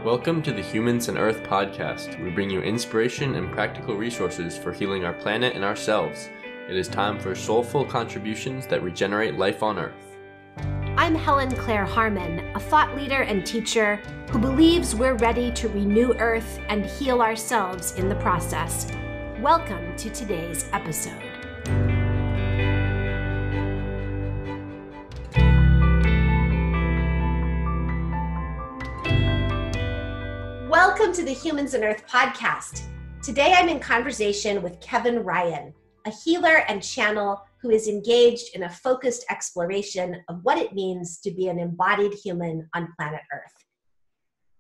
Welcome to the Humans and Earth podcast. We bring you inspiration and practical resources for healing our planet and ourselves. It is time for soulful contributions that regenerate life on Earth. I'm Helen Claire Harmon, a thought leader and teacher who believes we're ready to renew Earth and heal ourselves in the process. Welcome to today's episode. Welcome to the Humans and Earth podcast. Today I'm in conversation with Kevan Ryon, a healer and channel who is engaged in a focused exploration of what it means to be an embodied human on planet Earth.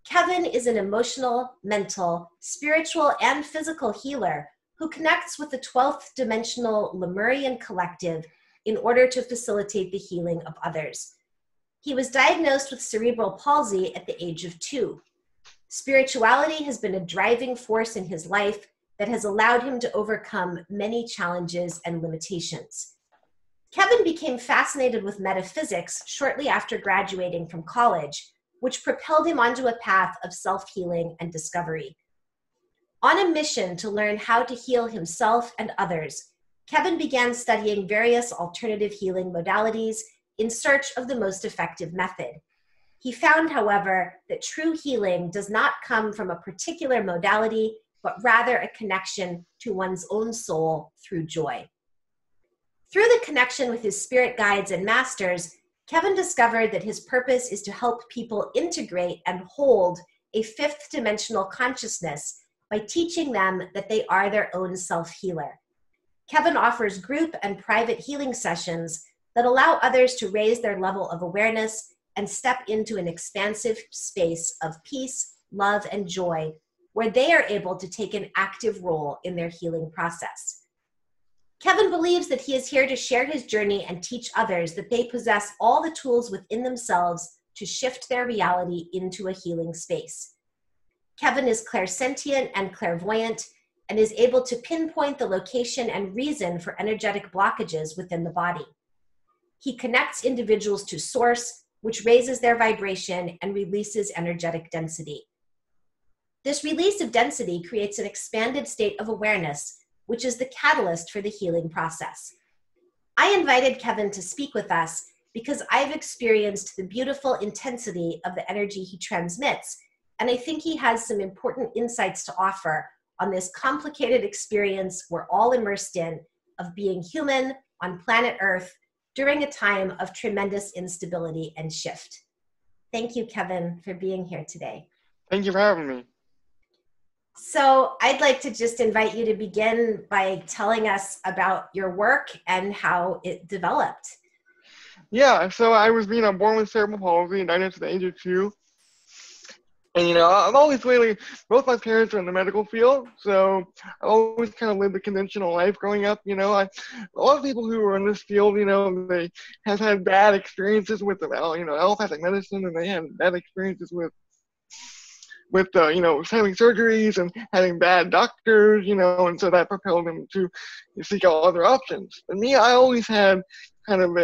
Kevan is an emotional, mental, spiritual, and physical healer who connects with the 12th dimensional Lemurian collective in order to facilitate the healing of others. He was diagnosed with cerebral palsy at the age of 2. Spirituality has been a driving force in his life that has allowed him to overcome many challenges and limitations. Kevan became fascinated with metaphysics shortly after graduating from college, which propelled him onto a path of self-healing and discovery. On a mission to learn how to heal himself and others, Kevan began studying various alternative healing modalities in search of the most effective method. He found, however, that true healing does not come from a particular modality, but rather a connection to one's own soul through joy. Through the connection with his spirit guides and masters, Kevan discovered that his purpose is to help people integrate and hold a fifth dimensional consciousness by teaching them that they are their own self-healer. Kevan offers group and private healing sessions that allow others to raise their level of awareness and step into an expansive space of peace, love, and joy, where they are able to take an active role in their healing process. Kevan believes that he is here to share his journey and teach others that they possess all the tools within themselves to shift their reality into a healing space. Kevan is clairsentient and clairvoyant and is able to pinpoint the location and reason for energetic blockages within the body. He connects individuals to source, which raises their vibration and releases energetic density. This release of density creates an expanded state of awareness, which is the catalyst for the healing process. I invited Kevan to speak with us because I've experienced the beautiful intensity of the energy he transmits, and I think he has some important insights to offer on this complicated experience we're all immersed in of being human on planet Earth during a time of tremendous instability and shift. Thank you, Kevan, for being here today. Thank you for having me. So I'd like to just invite you to begin by telling us about your work and how it developed. Yeah, so I was born with cerebral palsy and diagnosed at the age of 2. And, I've always really, both my parents are in the medical field, so I always kind of lived a conventional life growing up. A lot of people who are in this field, they have had bad experiences with allopathic medicine, and they had bad experiences with having surgeries and having bad doctors, and so that propelled them to seek out other options. And me, I always had kind of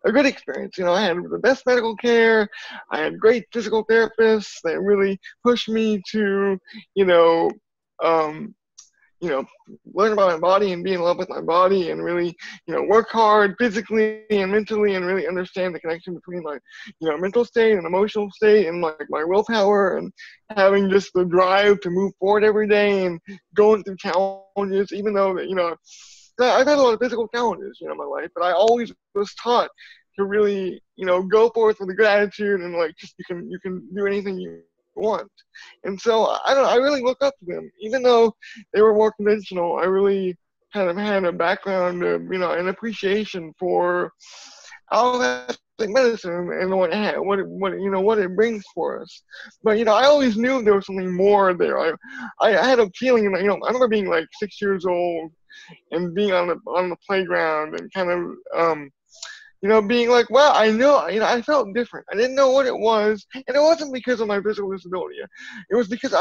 a good experience. I had the best medical care. I had great physical therapists that really pushed me to, learn about my body and be in love with my body and really, work hard physically and mentally and really understand the connection between my, mental state and emotional state and my willpower and having just the drive to move forward every day and going through challenges, even though that, I've had a lot of physical challenges, in my life, but I always was taught to really, go forth with a good attitude and you can do anything you want. And so I really look up to them, even though they were more conventional. I really kind of had a background of, an appreciation for allopathic medicine and what it brings for us. But I always knew there was something more there. I had a feeling, I remember being 6 years old and being on the playground and kind of being wow, I felt different. I didn't know what it was, and it wasn't because of my physical disability. It was because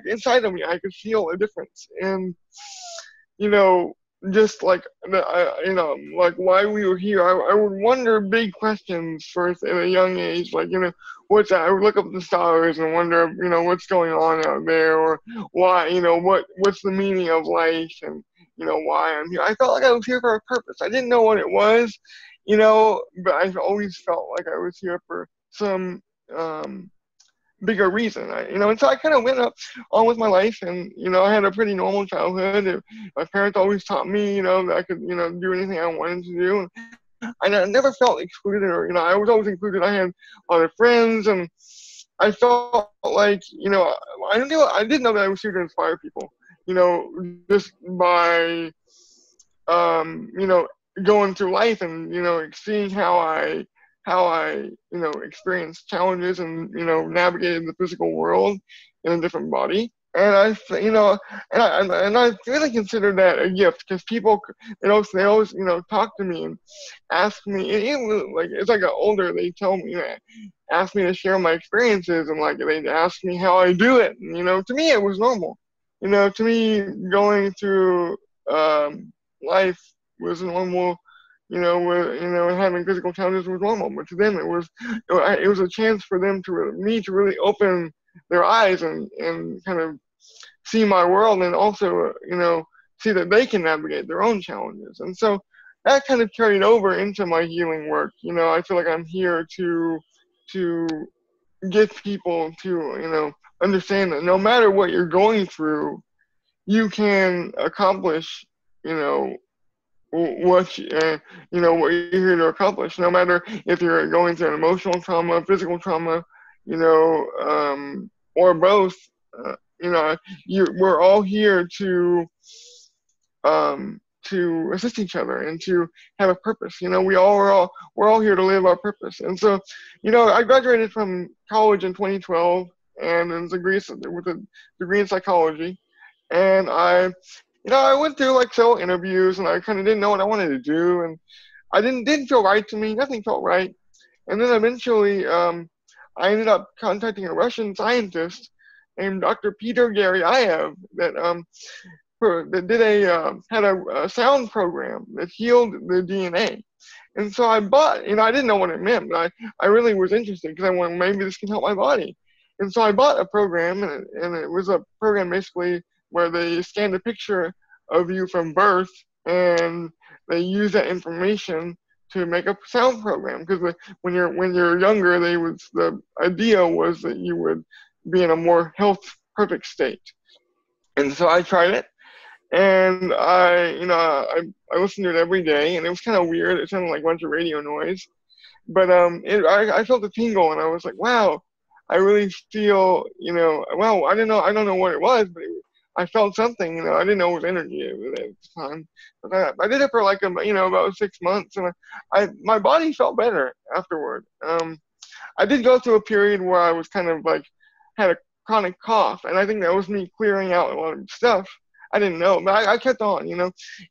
inside of me, I could feel a difference. And, just like like why we were here. I would wonder big questions first at a young age, like what's that? I would look up at the stars and wonder what's going on out there, or why what's the meaning of life, and why I'm here. I felt like I was here for a purpose. I didn't know what it was, but I always felt like I was here for some bigger reason. And so I kind of went on with my life, and I had a pretty normal childhood. My parents always taught me that I could do anything I wanted to do. And I never felt excluded, or I was always included. I had a lot of friends, and I felt like I didn't know that I was here to inspire people, just by going through life and seeing how I experienced challenges and navigated the physical world in a different body. And I really consider that a gift, because people they always talk to me and ask me, and even like as I got older, they tell me ask me to share my experiences, and like they ask me how I do it. And, to me it was normal. To me going through life was normal. Having physical challenges was normal, but to them it was a chance for them to really open their eyes and kind of see my world, and also see that they can navigate their own challenges. And so that kind of carried over into my healing work. I feel like I'm here to get people to understand that no matter what you're going through, you can accomplish what you're here to accomplish, no matter if you're going through an emotional trauma, physical trauma, or both. We're all here to assist each other and to have a purpose. We're all here to live our purpose. And so, I graduated from college in 2012, and with a degree in psychology, and I went through like several interviews, and I kind of didn't know what I wanted to do, and I didn't feel right to me. Nothing felt right. And then eventually, I ended up contacting a Russian scientist named Dr. Peter Garyaev that had a sound program that healed the DNA. And so I bought, I didn't know what it meant, but I really was interested, because I wanted, maybe this can help my body. And so I bought a program, and it was a program basically where they scanned a picture of you from birth, and they use that information to make a sound program. Because when you're younger, the idea was that you would be in a more perfect state. And so I tried it, and I listened to it every day, and it was kind of weird. It sounded like a bunch of radio noise, but I felt a tingle, and I was like, wow, I really feel, wow, I don't know what it was, but I felt something, I didn't know it was energy at the time. But I did it for like about 6 months, and my body felt better afterward. I did go through a period where I was kind of like had a chronic cough, and I think that was me clearing out a lot of stuff. I didn't know, but I kept on,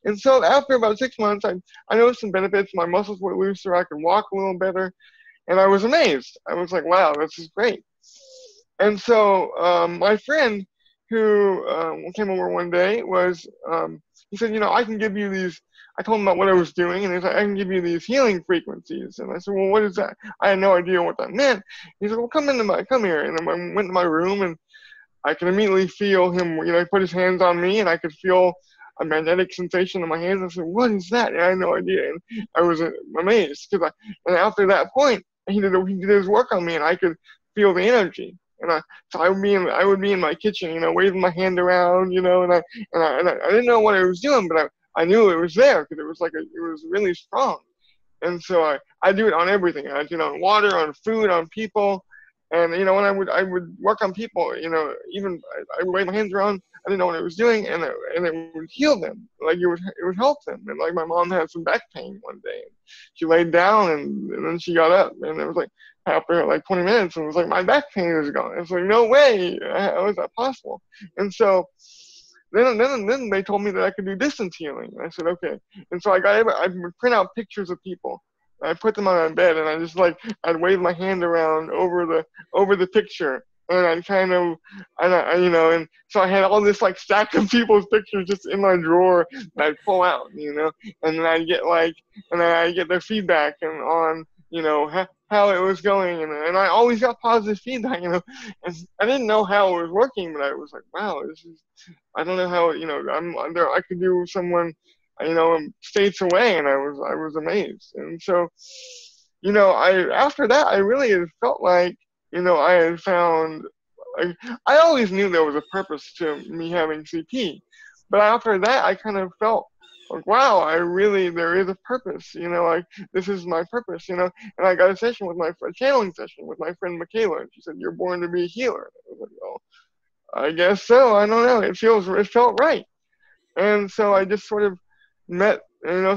And so after about 6 months, I noticed some benefits. My muscles were looser. I could walk a little better, and I was amazed. I was like, wow, this is great. And so my friend who came over one day he said, I can give you these. I told him about what I was doing, and he's like, I can give you these healing frequencies. And I said, well, what is that? I had no idea what that meant. He said, well, come here. And I went to my room, and I could immediately feel him, he put his hands on me, and I could feel a magnetic sensation in my hands. I said, what is that? And I had no idea. And I was amazed, and after that point, he did his work on me, and I could feel the energy. And so I would be in my kitchen, waving my hand around, and I didn't know what I was doing, but I knew it was there, because it was really strong. And so I do it on everything. I do it on water, on food, on people. And when I would work on people, even I would wave my hands around. I didn't know what I was doing, and it would heal them. Like it would help them. And like my mom had some back pain one day, and she laid down, and then she got up, and it was like after like 20 minutes, and it was like my back pain is gone. It's like, no way, how is that possible? And so then they told me that I could do distance healing. And I said, okay. And so I would print out pictures of people. I put them on my bed, and I'd wave my hand around over the picture, And and so I had all this like stack of people's pictures just in my drawer that I'd pull out, and then I'd get their feedback and on, how it was going, and I always got positive feedback, and I didn't know how it was working, but I was like, wow, I don't know how, I'm there, I could do with someone, states away, and I was amazed, and so, after that, I really felt like, I had found, I always knew there was a purpose to me having CP, but after that, I kind of felt like, wow, there is a purpose, like, this is my purpose, and I got a channeling session with my friend Michaela, and she said, you're born to be a healer. I was like, well, I guess so, I don't know, it felt right, and so I just sort of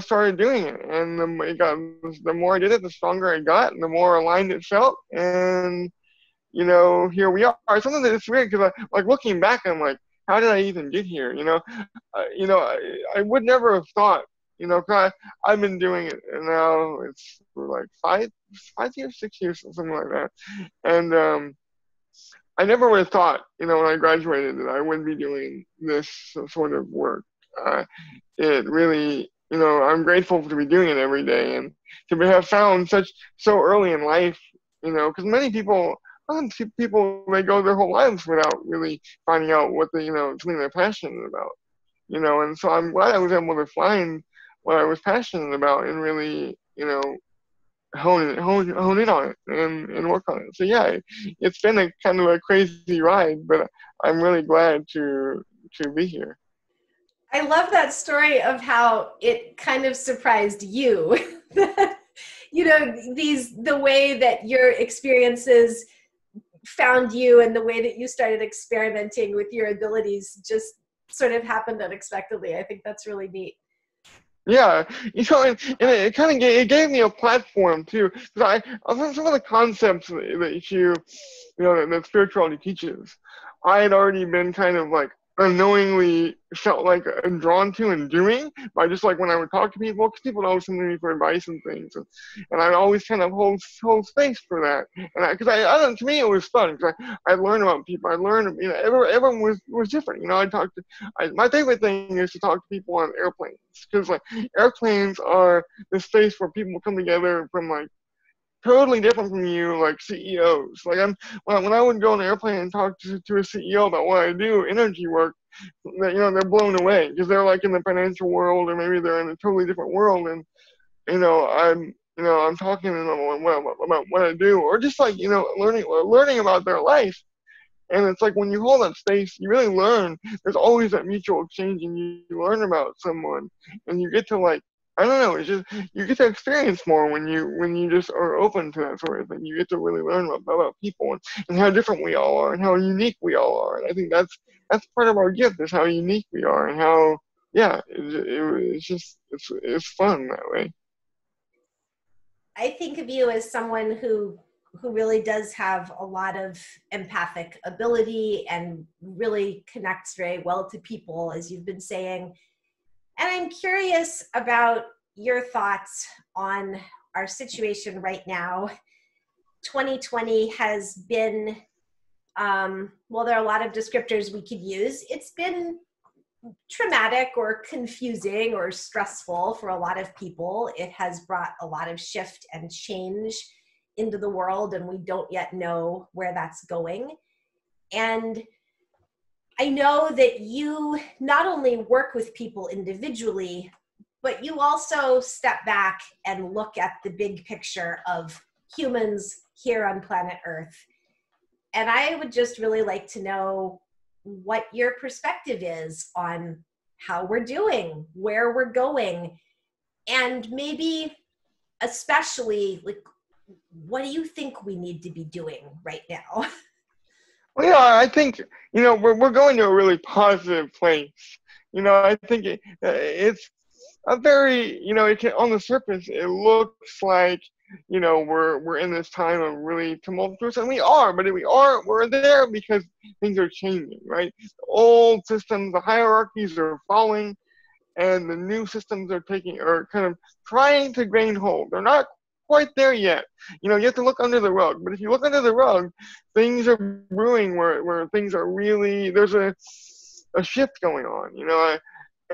started doing it, and the more I did it, the stronger I got, and the more aligned it felt, and here we are. Something that's weird because looking back, I'm like, how did I even get here? I would never have thought, 'cause I've been doing it, and now it's for like 5 years, 6 years, something like that, and I never would have thought, when I graduated, that I would be doing this sort of work. It really, I'm grateful to be doing it every day, and to have found so early in life, because many people, they go their whole lives without really finding out what something they're passionate about, and so I'm glad I was able to find what I was passionate about and really, hone in on it and work on it. So yeah, it's been a kind of a crazy ride, but I'm really glad to be here. I love that story of how it kind of surprised you. The way that your experiences found you and the way that you started experimenting with your abilities just sort of happened unexpectedly. I think that's really neat. Yeah, and it kind of gave me a platform too, because some of the concepts that that spirituality teaches, I had already been kind of like unknowingly felt like drawn to and doing by just like when I would talk to people, because people would always come to me for advice and things, and I'd always kind of hold space for that, and to me it was fun because I learned about people. I learned, everyone was different. My favorite thing is to talk to people on airplanes, because like airplanes are the space where people come together from like totally different from you, like CEOs. Like when I would go on an airplane and talk to a CEO about what I do, energy work, they're blown away because they're like in the financial world, or maybe they're in a totally different world, and I'm talking to them about what I do, or just like learning about their life. And it's like when you hold that space, you really learn. There's always that mutual exchange, and you learn about someone, and you get to like, I don't know, it's just, you get to experience more when you just are open to that sort of thing. You get to really learn about people and how different we all are and how unique we all are. And I think that's part of our gift, is how unique we are, and how, yeah, it's fun that way. I think of you as someone who really does have a lot of empathic ability and really connects very well to people, as you've been saying. And I'm curious about your thoughts on our situation right now. 2020 has been, there are a lot of descriptors we could use. It's been traumatic or confusing or stressful for a lot of people. It has brought a lot of shift and change into the world, and we don't yet know where that's going. And I know that you not only work with people individually, but you also step back and look at the big picture of humans here on planet Earth. And I would just really like to know what your perspective is on how we're doing, where we're going, and maybe especially like, what do you think we need to be doing right now? Well, yeah, I think, we're going to a really positive place. I think it's a very, on the surface, it looks like, we're in this time of really tumultuous, and we are, but we're there because things are changing, right? The old systems, the hierarchies are falling, and the new systems are kind of trying to gain hold. They're not quite there yet. You know, you have to look under the rug. But if you look under the rug, things are brewing where things are really, there's a shift going on, you know,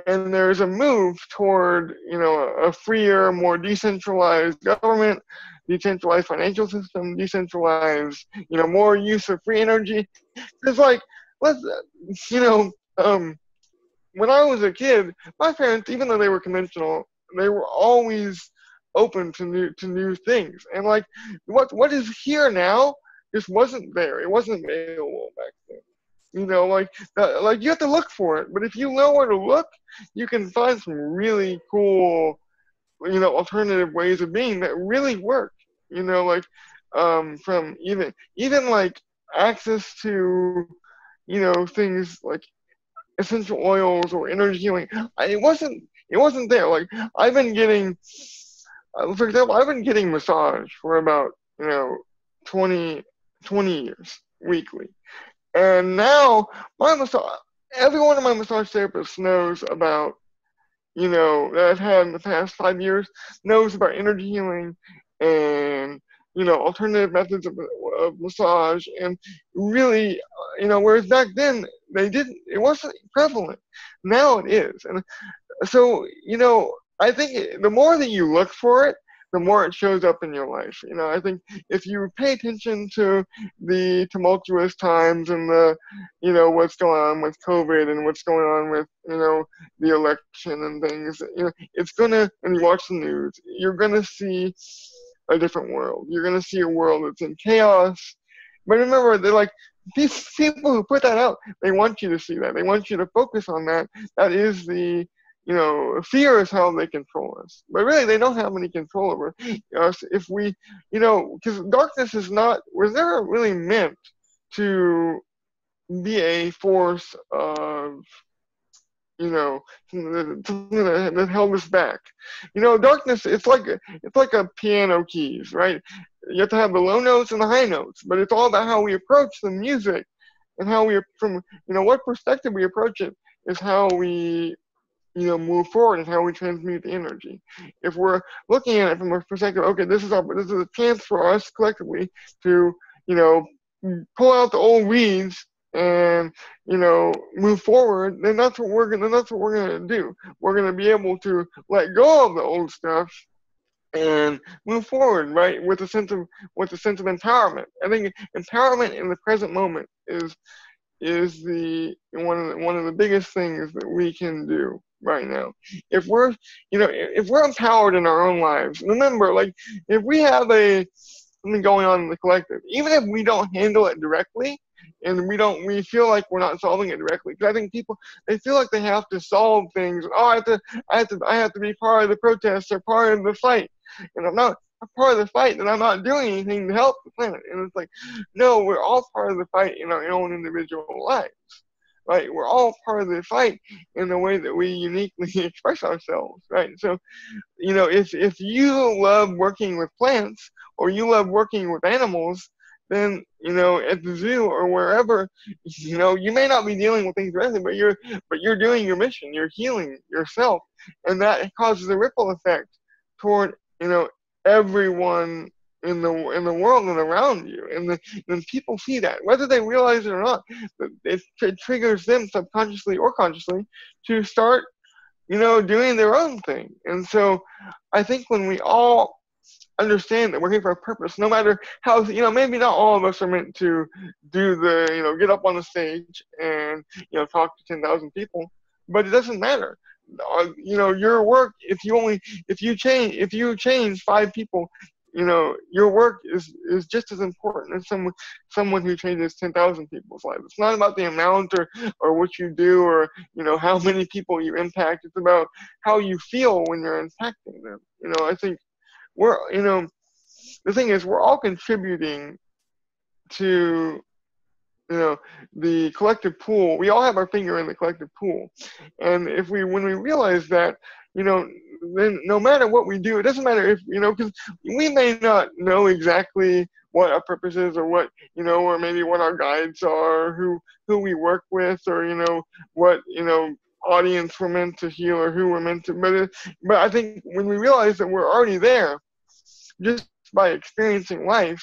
and there's a move toward, you know, a freer, more decentralized government, decentralized financial system, decentralized, you know, more use of free energy. It's like, you know, when I was a kid, my parents, even though they were conventional, they were always open to new things. And like, what is here now just wasn't there. It wasn't available back then. You know, like you have to look for it. But if you know where to look, you can find some really cool, you know, alternative ways of being that really work. You know, like from even like access to, you know, things like essential oils or energy healing. It wasn't there. Like I've been getting, for example, I've been getting massage for about, you know, 20 years weekly. And now every one of my massage therapists knows about, you know, that I've had in the past 5 years, knows about energy healing and, you know, alternative methods of massage, and really, you know, whereas back then it wasn't prevalent. Now it is. And so, you know, I think the more that you look for it, the more it shows up in your life. You know, I think if you pay attention to the tumultuous times and the, you know, what's going on with COVID and what's going on with, you know, the election and things, you know, and you watch the news, you're gonna see a different world. You're gonna see a world that's in chaos. But remember, they're like, these people who put that out, they want you to see that. They want you to focus on that. That is the, you know, fear is how they control us. But really, they don't have any control over us if we, you know, because darkness was never really meant to be a force of, you know, that held us back. You know, darkness, it's like a piano keys, right? You have to have the low notes and the high notes, but it's all about how we approach the music and how from, you know, what perspective we approach it is how we, you know, move forward and how we transmute the energy. If we're looking at it from a perspective, okay, this is a chance for us collectively to, you know, pull out the old weeds and, you know, move forward, then that's what we're gonna do. We're gonna be able to let go of the old stuff and move forward, right, with a sense of empowerment. I think empowerment in the present moment is the one of the biggest things that we can do right now. If we're empowered in our own lives, remember, like, if we have something going on in the collective, even if we don't handle it directly, and we feel like we're not solving it directly, because I think people, they feel like they have to solve things. Oh, I have to be part of the protest or part of the fight, and I'm not a part of the fight, then I'm not doing anything to help the planet. And it's like, no, we're all part of the fight in our own individual lives, right? We're all part of the fight in the way that we uniquely express ourselves, right? So, you know, if you love working with plants or you love working with animals, then, you know, at the zoo or wherever, you know, you may not be dealing with things directly, but you're doing your mission, you're healing yourself, and that causes a ripple effect toward, you know, everyone in the world and around you, and people see that, whether they realize it or not. It triggers them subconsciously or consciously to start, you know, doing their own thing. And so, I think when we all understand that we're here for a purpose, no matter how, you know, maybe not all of us are meant to do you know, get up on the stage and, you know, talk to 10,000 people, but it doesn't matter. You know, your work, if you change 5 people, you know, your work is just as important as someone who changes 10,000 people's lives. It's not about the amount or what you do or, you know, how many people you impact. It's about how you feel when you're impacting them. You know, I think the thing is, we're all contributing to, you know, the collective pool. We all have our finger in the collective pool. And when we realize that, you know, then no matter what we do, it doesn't matter if, you know, because we may not know exactly what our purpose is or what, you know, or maybe what our guides are, who we work with, or, you know, what, you know, audience we're meant to heal or who we're meant to, but I think when we realize that we're already there, just by experiencing life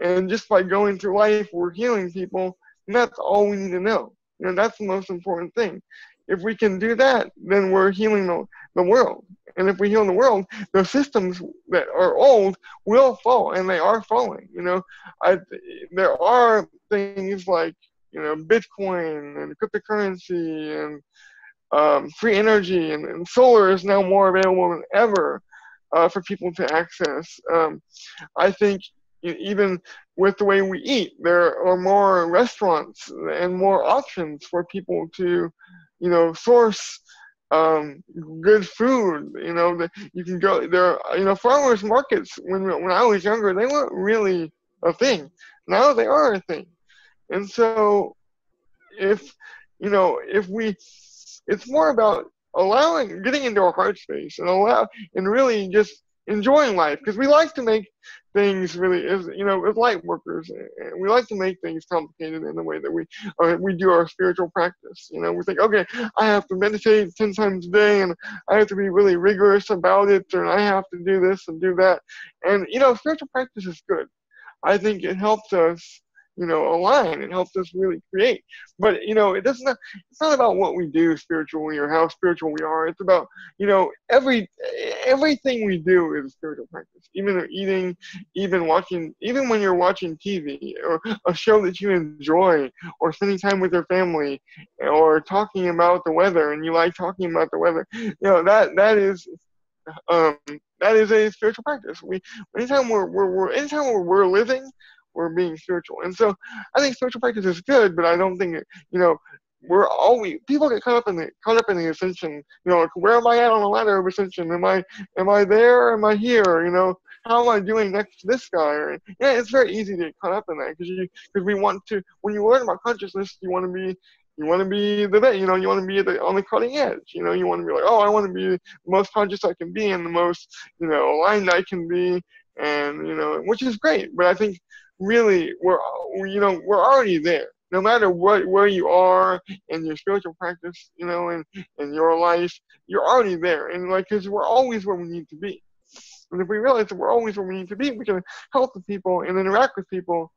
and just by going through life, we're healing people, and that's all we need to know. That's the most important thing. If we can do that, then we're healing the world. And if we heal the world, the systems that are old will fall, and they are falling. There are things like, Bitcoin and cryptocurrency and free energy, and solar is now more available than ever for people to access. I think even with the way we eat, there are more restaurants and more options for people to, source good food. That you can go there. Farmers markets when I was younger, they weren't really a thing. Now they are a thing. And so if it's more about getting into our heart space and really just enjoying life, because we like to make things really, as light workers, we like to make things complicated in the way that we do our spiritual practice. We think, okay, I have to meditate 10 times a day, and I have to be really rigorous about it, and I have to do this and do that. And spiritual practice is good. I think it helps us align. It helps us really create. But it's not about what we do spiritually or how spiritual we are. It's about everything we do is a spiritual practice. Even eating, even watching, even when you're watching TV or a show that you enjoy, or spending time with your family, or talking about the weather and you like talking about the weather. That is a spiritual practice. Anytime we're living, we're being spiritual. And so I think spiritual practice is good, but I don't think people get caught up in the ascension. Like, where am I at on the ladder of ascension? Am I there? Am I here? How am I doing next to this guy? It's very easy to get caught up in that, because we want to. When you learn about consciousness, you want to be the best. You want to be on the cutting edge. You want to be like, oh, I want to be the most conscious I can be and the most aligned I can be, and which is great. But I think really we're already there. No matter where you are in your spiritual practice, in your life, you're already there. And because we're always where we need to be. And if we realize that we're always where we need to be, we can help the people and interact with people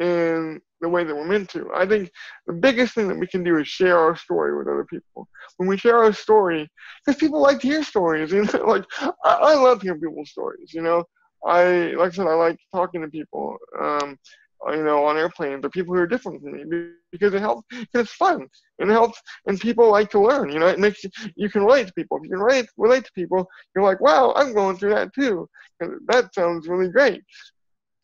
in the way that we're meant to. I think the biggest thing that we can do is share our story with other people. When we share our story, because people like to hear stories, like I love hearing people's stories, like I said, I like talking to people, on airplanes, or people who are different from me, because it helps, because it's fun, and it helps, and people like to learn, it makes you can relate to people. If you can relate to people, you're like, wow, I'm going through that too, and that sounds really great.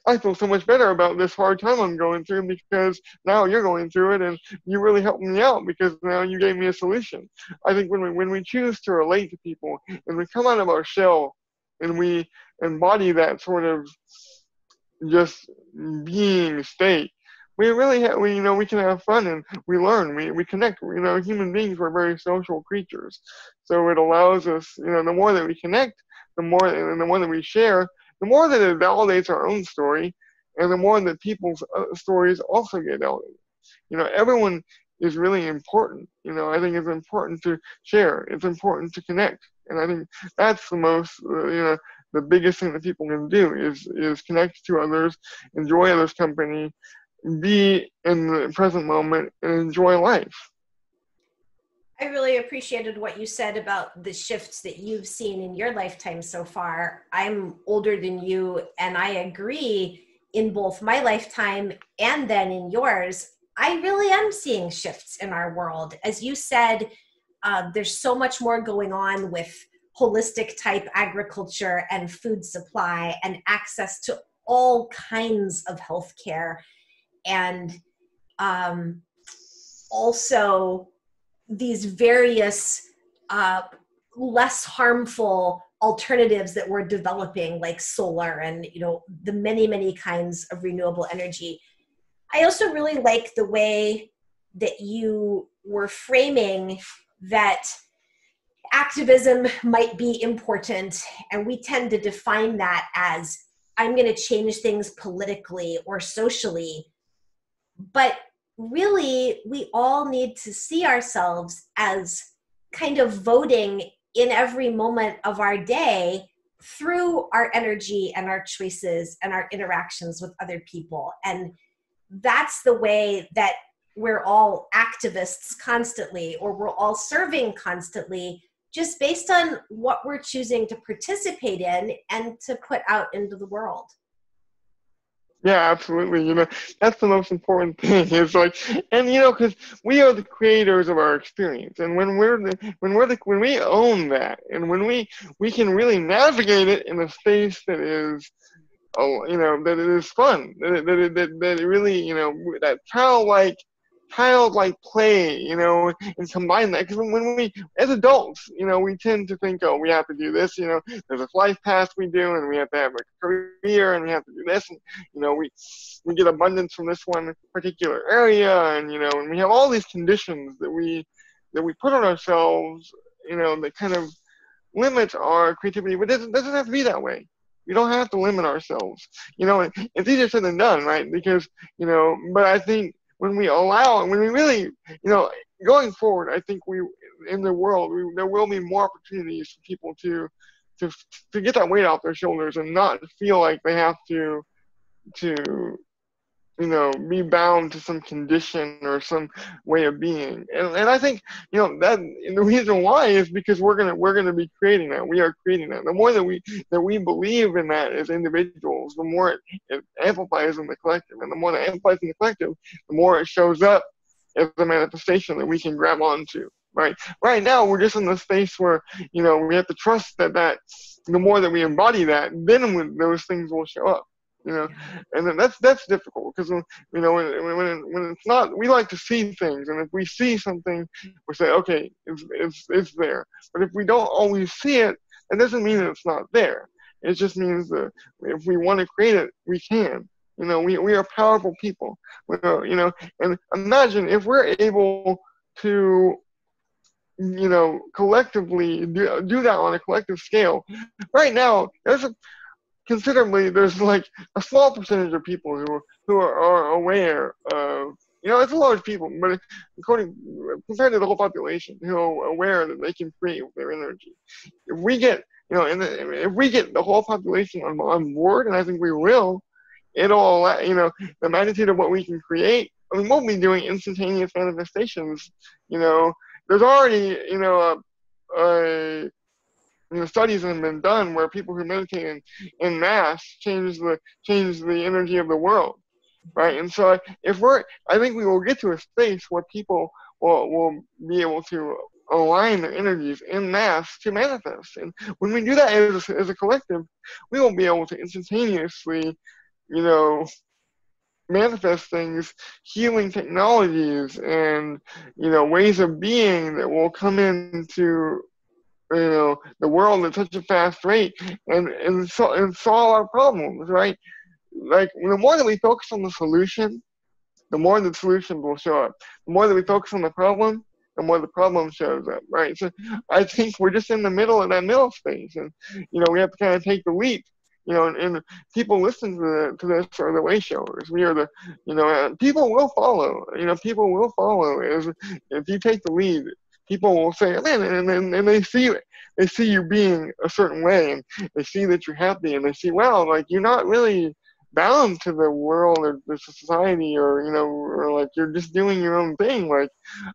I feel so much better about this hard time I'm going through, because now you're going through it, and you really helped me out, because now you gave me a solution. I think when we choose to relate to people, and we come out of our shell, and we embody that sort of just being state, we really we can have fun, and we learn, we connect. Human beings, we're very social creatures, so it allows us, the more that we connect, the more that we share, the more that it validates our own story, and the more that people's stories also get validated. Everyone is really important. I think it's important to share. It's important to connect, and I think that's the most the biggest thing that people can do is connect to others, enjoy others' company, be in the present moment, and enjoy life. I really appreciated what you said about the shifts that you've seen in your lifetime so far. I'm older than you, and I agree, in both my lifetime and then in yours, I really am seeing shifts in our world. As you said, there's so much more going on with holistic type agriculture and food supply and access to all kinds of healthcare, and also these various less harmful alternatives that we're developing, like solar and the many kinds of renewable energy. I also really like the way that you were framing that activism might be important, and we tend to define that as, I'm going to change things politically or socially. But really, we all need to see ourselves as kind of voting in every moment of our day through our energy and our choices and our interactions with other people. And that's the way that we're all activists constantly, or we're all serving constantly, just based on what we're choosing to participate in and to put out into the world. Yeah, absolutely. That's the most important thing. Is like, and because we are the creators of our experience, and when we own that, and when we can really navigate it in a space that is, that it is fun, that it really, that childlike play, and combine that. Because when we, as adults, we tend to think, oh, we have to do this, there's a life path we do, and we have to have a career, and we have to do this, and, we get abundance from this one particular area, and, and we have all these conditions that we put on ourselves, that kind of limit our creativity, but it doesn't have to be that way. We don't have to limit ourselves. It's easier said than done, right? Because, but I think when we really, going forward, I think in the world, there will be more opportunities for people to get that weight off their shoulders and not feel like they have to be bound to some condition or some way of being. And I think, that the reason why is because we're gonna be creating that. We are creating that. The more that we believe in that as individuals, the more it amplifies in the collective. And the more it amplifies in the collective, the more it shows up as a manifestation that we can grab onto. Right now, we're just in the space where, we have to trust that the more that we embody that, then those things will show up. And then that's difficult because when it's not, we like to see things, and if we see something, we say, okay, it's there. But if we don't always see it, it doesn't mean that it's not there. It just means that if we want to create it, we can. We are powerful people. And imagine if we're able to, collectively do that on a collective scale. Right now, there's like a small percentage of people who are aware of, it's a large people, but compared to the whole population, who are aware that they can create with their energy. If we get, if we get the whole population on board, and I think we will, it'll allow, the magnitude of what we can create. I mean, we'll be doing instantaneous manifestations. There's already, studies have been done where people who meditate in mass change the energy of the world, right? And so I think we will get to a space where people will be able to align their energies in mass to manifest. And when we do that as a collective, we will be able to instantaneously, manifest things, healing technologies, and ways of being that will come into the world at such a fast rate and solve our problems, right? Like, the more that we focus on the solution, the more the solution will show up. The more that we focus on the problem, the more the problem shows up, right? So I think we're just in the middle of that middle space, and we have to kind of take the leap. And people listen to this are the way showers. We are the, people will follow. People will follow if you take the lead. People will say, man, and they see you being a certain way, and they see that you're happy, and they see, wow, like, you're not really bound to the world or the society, or or like you're just doing your own thing. Like,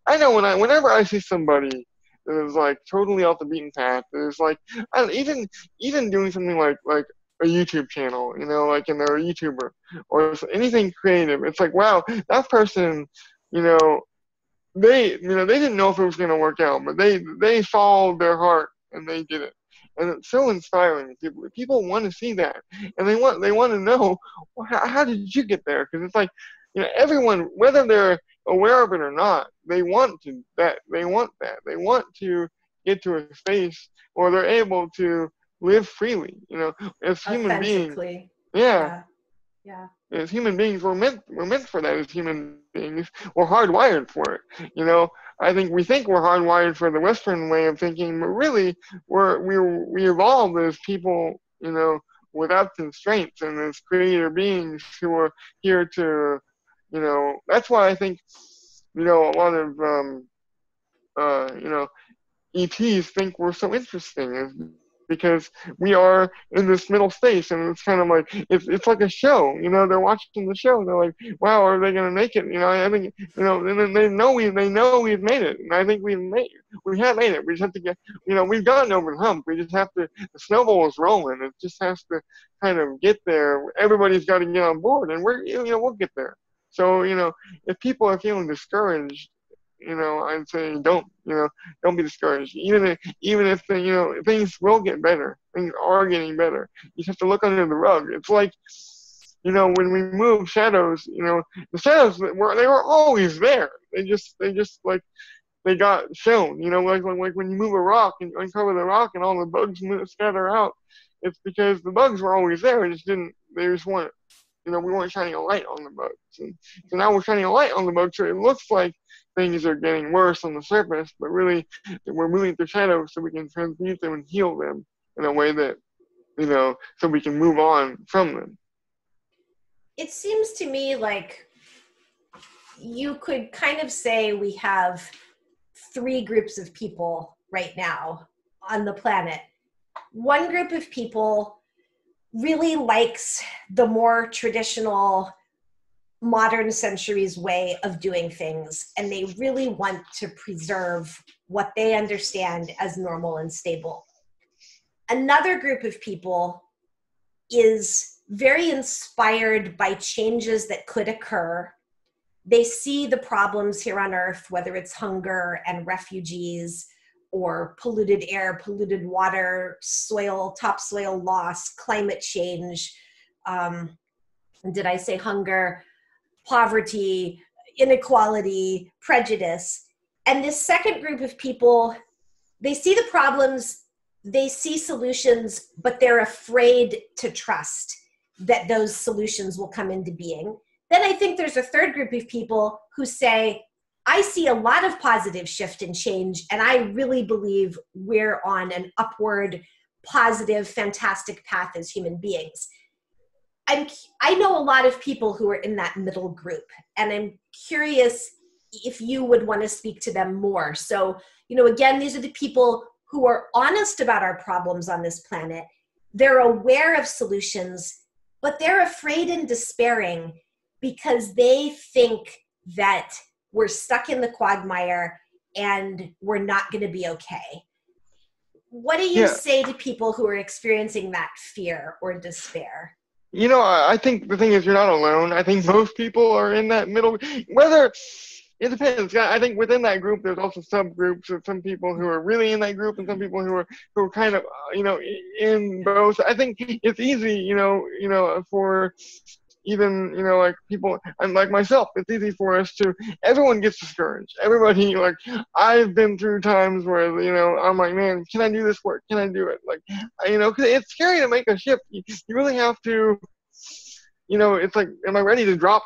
I know whenever I see somebody that is like totally off the beaten path, that is like, even doing something like a YouTube channel, like, and they're a YouTuber or anything creative, it's like, wow, that person, they didn't know if it was going to work out, but they followed their heart and they did it. And it's so inspiring. People want to see that, and they want to know, well, how did you get there? Because it's like, everyone, whether they're aware of it or not, they want that. They want to get to a space where they're able to live freely, as human beings. Yeah. As human beings, we're meant for that. As human beings, we're hardwired for it. I think we're hardwired for the Western way of thinking, but really, we evolved as people, without constraints, and as creator beings who are here to, that's why I think, a lot of, ETs think we're so interesting, is because we are in this middle space, and it's kind of like it's like a show. They're watching the show. They're like, wow, are they going to make it? I think and then they know we've made it, and I think we have made it. We just have to get, we've gotten over the hump. We just have to. The snowball is rolling. It just has to kind of get there. Everybody's got to get on board, and we'll get there. So if people are feeling discouraged, I'd say don't be discouraged. Even if things will get better. Things are getting better. You just have to look under the rug. It's like, when we move shadows, the shadows they were always there. They just like they got shown. Like when you move a rock and you uncover the rock and all the bugs scatter out. It's because the bugs were always there. They just weren't. We weren't shining a light on the bugs. And so now we're shining a light on the bugs, so it looks like things are getting worse on the surface, but really we're moving through shadows so we can transmute them and heal them in a way that, so we can move on from them. It seems to me like you could kind of say we have 3 groups of people right now on the planet. One group of people really likes the more traditional modern centuries way of doing things, and they really want to preserve what they understand as normal and stable. Another group of people is very inspired by changes that could occur. They see the problems here on Earth, whether it's hunger and refugees, or polluted air, polluted water, topsoil loss, climate change. Did I say hunger? Poverty, inequality, prejudice. And this second group of people, they see the problems, they see solutions, but they're afraid to trust that those solutions will come into being. Then I think there's a third group of people who say, I see a lot of positive shift and change, and I really believe we're on an upward, positive, fantastic path as human beings. I know a lot of people who are in that middle group, and I'm curious if you would want to speak to them more. So, again, these are the people who are honest about our problems on this planet. They're aware of solutions, but they're afraid and despairing because they think that we're stuck in the quagmire and we're not going to be okay. What do you say to people who are experiencing that fear or despair? I think the thing is you're not alone. I think most people are in that middle. Whether it depends. I think within that group, there's also subgroups of some people who are really in that group and some people who are kind of in both. I think it's easy, for even, like people and like myself, it's easy for us to, everyone gets discouraged. Everybody, like, I've been through times where, I'm like, man, can I do this work? Can I do it? Like, cause it's scary to make a shift. You really have to, it's like, am I ready to drop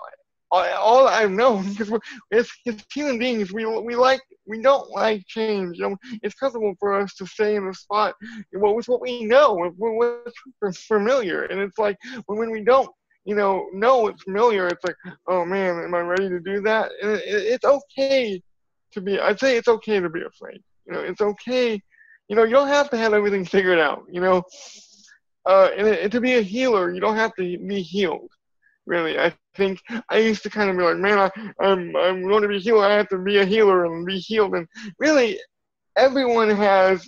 all I've known? Because it's human beings. We don't like change. It's comfortable for us to stay in the spot with what we know, what's familiar. And it's like, when we don't, know it's familiar, it's like, oh man, am I ready to do that? And it's okay to be, I'd say it's okay to be afraid. It's okay. You don't have to have everything figured out, and to be a healer, you don't have to be healed. Really, I think I used to kind of be like, man, I'm going to be a healer. I have to be a healer and be healed. And really, everyone has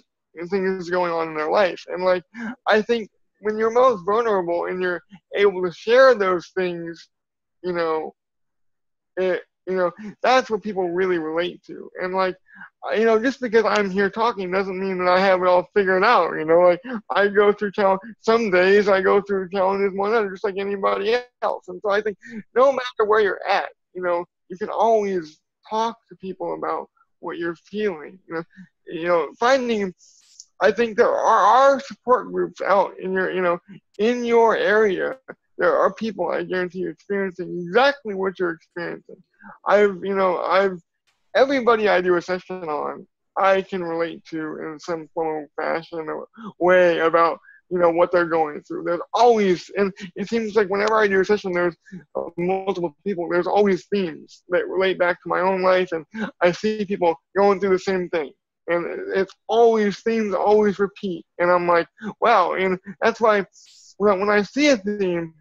things going on in their life. And like, I think when you're most vulnerable and you're able to share those things, that's what people really relate to. And like, just because I'm here talking doesn't mean that I have it all figured out. Like I go through some days I go through challenges more than just like anybody else. And so I think no matter where you're at, you can always talk to people about what you're feeling. Finding, I think there are support groups out in your area. There are people, I guarantee you, experiencing exactly what you're experiencing. Everybody I do a session on, I can relate to in some form of fashion or way about, what they're going through. There's always, and it seems like whenever I do a session, there's multiple people, there's always themes that relate back to my own life, and I see people going through the same thing. and it's always, themes always repeat. And I'm like, wow. And that's why when I see a theme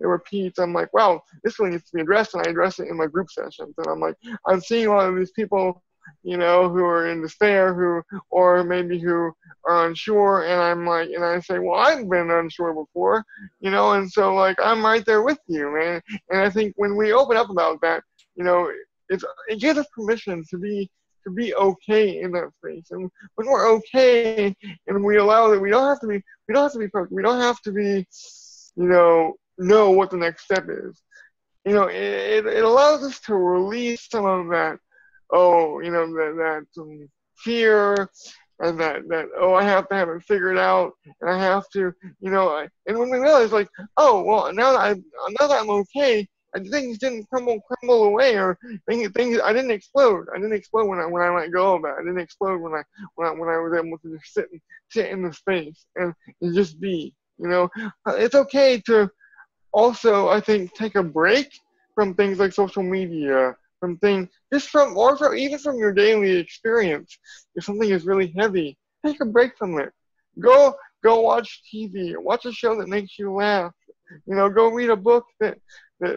that repeats, I'm like, wow, this really needs to be addressed, and I address it in my group sessions. And I'm like, I'm seeing a lot of these people, who are in despair, or maybe who are unsure, and I'm like, and I say, well, I've been unsure before, and so like I'm right there with you, man. And I think when we open up about that, it gives us permission to be okay in that space. And when we're okay, and we allow that, we don't have to be perfect. We don't have to be, know what the next step is. It allows us to release some of that, that fear, and that I have to have it figured out, and I have to, and when we realize, like, oh, well, now that I'm okay, things didn't crumble away, or things I didn't explode. I didn't explode when I let go of that. I didn't explode when I was able to just sit in the space and just be. It's okay to also, I think, take a break from things like social media, even from your daily experience. If something is really heavy, take a break from it. Go watch TV, watch a show that makes you laugh. Go read a book that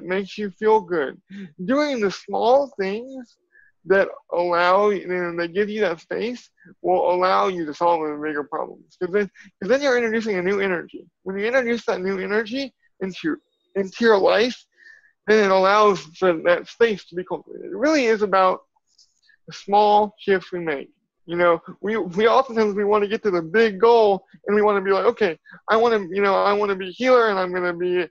makes you feel good. Doing the small things that that give you that space will allow you to solve the bigger problems. Because then you're introducing a new energy. When you introduce that new energy into your life, then it allows for that space to be cultivated. It really is about the small shifts we make. We oftentimes we want to get to the big goal, and we want to be like, okay, I want to be a healer, and I'm going to be,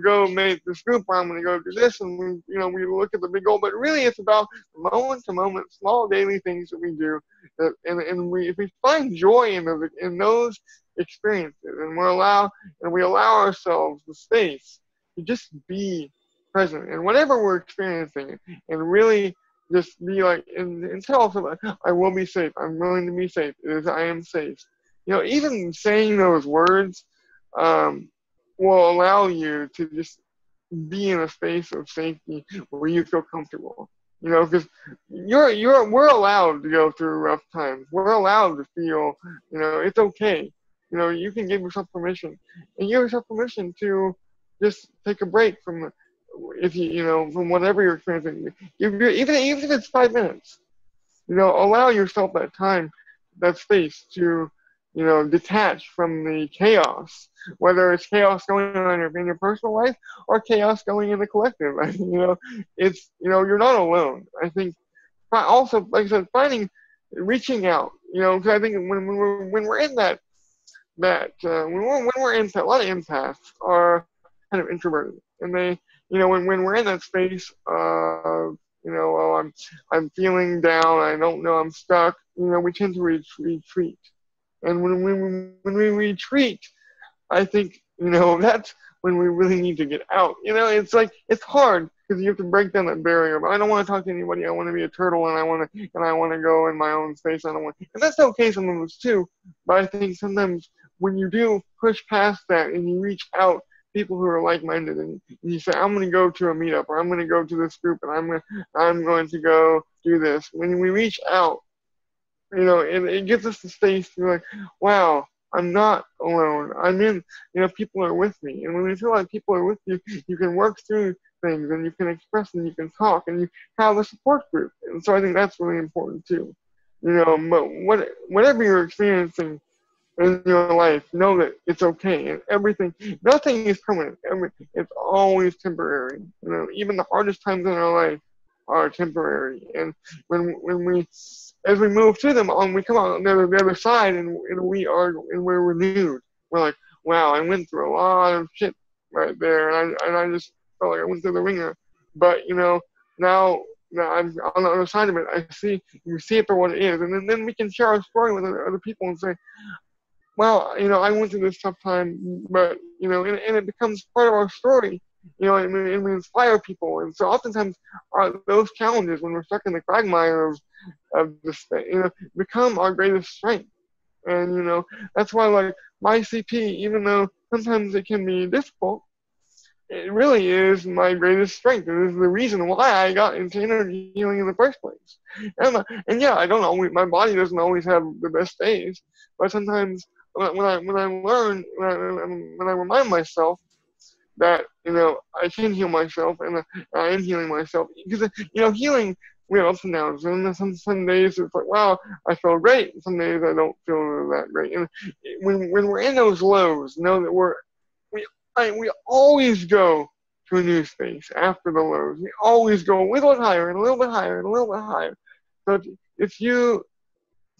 go make this group, or I'm going to go do this, and we look at the big goal. But really, it's about moment to moment, small daily things that we do, if we find joy in those experiences, and we allow ourselves the space to just be present in whatever we're experiencing, and really just be like, and tell us about, I will be safe. I'm willing to be safe. I am safe. Even saying those words will allow you to just be in a space of safety where you feel comfortable. Because we're allowed to go through rough times. We're allowed to feel, it's okay. You can give yourself permission, and give yourself permission to just take a break from, from whatever you're experiencing. Even if it's 5 minutes, allow yourself that time, that space to, detach from the chaos, whether it's chaos going on in your personal life or chaos going in the collective. It's, you're not alone. I think also, like I said, reaching out, because I think when we're in that, when we're in a lot of empaths are kind of introverted, and they, when we're in that space of, oh, I'm feeling down, I don't know, I'm stuck, we tend to retreat. And when we retreat, I think, that's when we really need to get out. It's like, it's hard because you have to break down that barrier. But I don't want to talk to anybody. I want to be a turtle, and I want to go in my own space. And that's okay sometimes too. But I think sometimes when you do push past that and you reach out, people who are like-minded, and you say, I'm going to go to a meetup, or I'm going to go to this group, and I'm going to go do this. When we reach out, it gives us the space to be like, wow, I'm not alone. I'm in, people are with me. And when you feel like people are with you, you can work through things, and you can express, and you can talk, and you have a support group. And so I think that's really important too. But whatever you're experiencing in your life, know that it's okay, and nothing is permanent. It's always temporary. Even the hardest times in our life are temporary. And when we, as we move through them, we come out on the other side, and we're renewed. We're like, wow, I went through a lot of shit right there, and I just felt like I went through the ringer. But now I'm on the other side of it. We see it for what it is, and then we can share our story with other people and say, well, I went through this tough time, but, and it becomes part of our story, and we inspire people. And so oftentimes those challenges, when we're stuck in the quagmire of this, become our greatest strength. And, that's why, like, my CP, even though sometimes it can be difficult, it really is my greatest strength. It is the reason why I got into energy healing in the first place. And yeah, I don't always, my body doesn't always have the best days, but sometimes when I learn, when I remind myself that, you know, I can heal myself, and I am healing myself, because, you know, healing, we have ups and downs, and some days it's like, wow, I feel great. Some days I don't feel that great. And when we're in those lows, know that we always go to a new space after the lows. We always go a little bit higher and a little bit higher and a little bit higher. So if you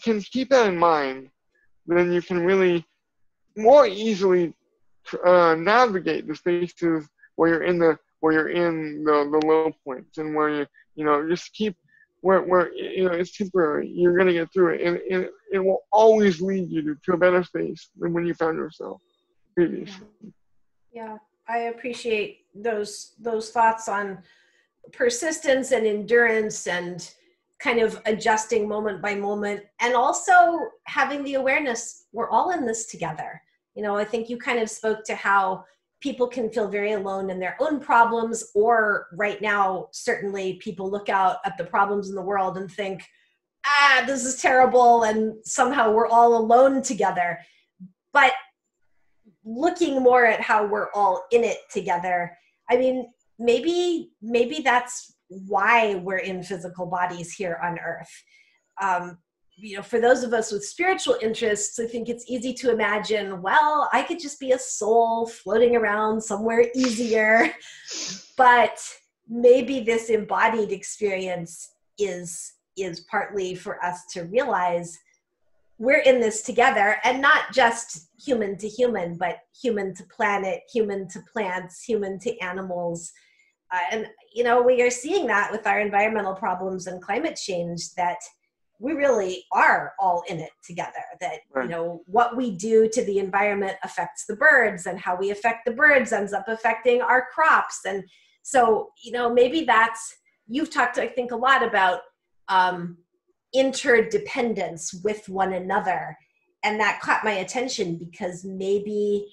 can keep that in mind, then you can really more easily navigate the spaces where you're in the low points, and where you know, just keep where you know, it's temporary. You're gonna get through it, and it will always lead you to a better space than when you found yourself previously. Yeah, I appreciate those thoughts on persistence and endurance, and kind of adjusting moment by moment, and also having the awareness we're all in this together. You know, I think you kind of spoke to how people can feel very alone in their own problems, or right now, certainly people look out at the problems in the world and think, this is terrible, and somehow we're all alone together. But looking more at how we're all in it together, I mean, maybe that's why we're in physical bodies here on Earth. You know, for those of us with spiritual interests, I think it's easy to imagine, well, I could just be a soul floating around somewhere easier. But maybe this embodied experience is partly for us to realize we're in this together, and not just human to human, but human to planet, human to plants, human to animals. And, you know, we are seeing that with our environmental problems and climate change, that we really are all in it together, that, you know, what we do to the environment affects the birds, and how we affect the birds ends up affecting our crops. And so, you know, maybe you've talked, I think, a lot about interdependence with one another. And that caught my attention, because maybe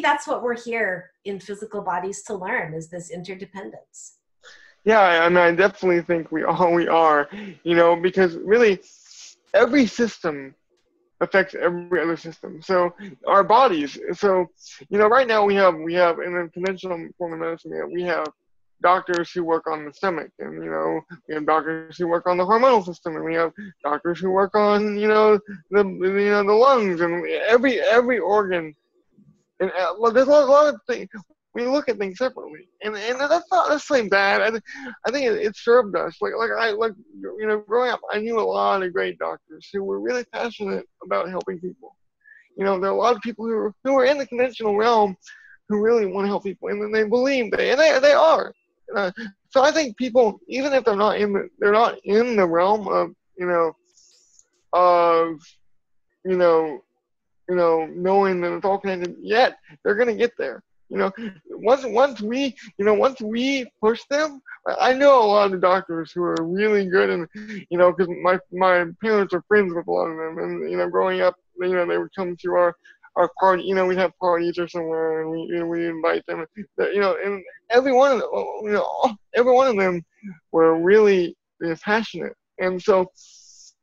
that's what we're here in physical bodies to learn, is this interdependence. Yeah, I mean, I definitely think we are, you know, because really every system affects every other system. So our bodies, so, you know, right now we have in the conventional form of medicine, we have doctors who work on the stomach, and, you know, we have doctors who work on the hormonal system, and we have doctors who work on, you know, the lungs, and every organ. And there's a lot of things. We look at things separately, and that's not necessarily bad. I think it served us. Like you know, growing up, I knew a lot of great doctors who were really passionate about helping people. You know, there are a lot of people who are in the conventional realm who really want to help people, and then they believe they are. So I think people, even if they're not in the realm of, you know, knowing that it's all connected yet, they're gonna get there. You know, once we push them. I know a lot of the doctors who are really good, and, you know, because my parents are friends with a lot of them, and, you know, growing up, you know, they would come to our party. You know, we'd have parties or somewhere, and we invite them. You know, and every one of them were really, you know, passionate. And so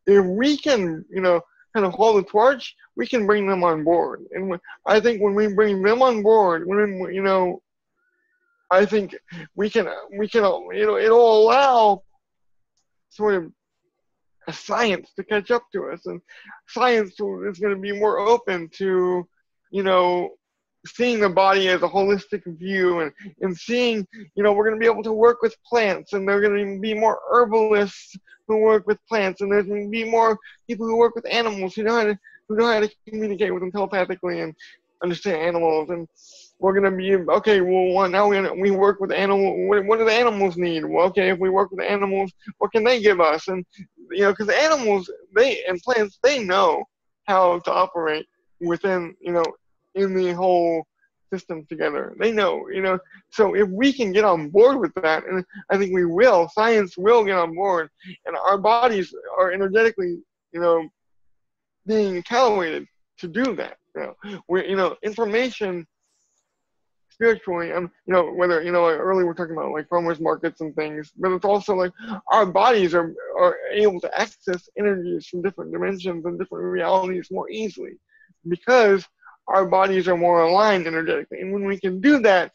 if we can, you know, kind of hold the torch, we can bring them on board. And I think when we bring them on board, you know, I think we can, you know, it'll allow sort of a science to catch up to us, and science is going to be more open to, you know, seeing the body as a holistic view, and seeing, you know, we're going to be able to work with plants, and there are going to be more herbalists who work with plants, and there's going to be more people who work with animals, who know how to communicate with them telepathically and understand animals. And we're going to be, okay, well, now we work with animals. What do the animals need? Well, okay, if we work with the animals, what can they give us? And, you know, because animals, and plants, they know how to operate within, you know, in the whole system together. They know, you know. So if we can get on board with that, and I think we will, science will get on board, and our bodies are energetically, you know, being calibrated to do that. You know, information spiritually, and whether like earlier we're talking about like farmers markets and things, but it's also like our bodies are able to access energies from different dimensions and different realities more easily because our bodies are more aligned energetically. And when we can do that,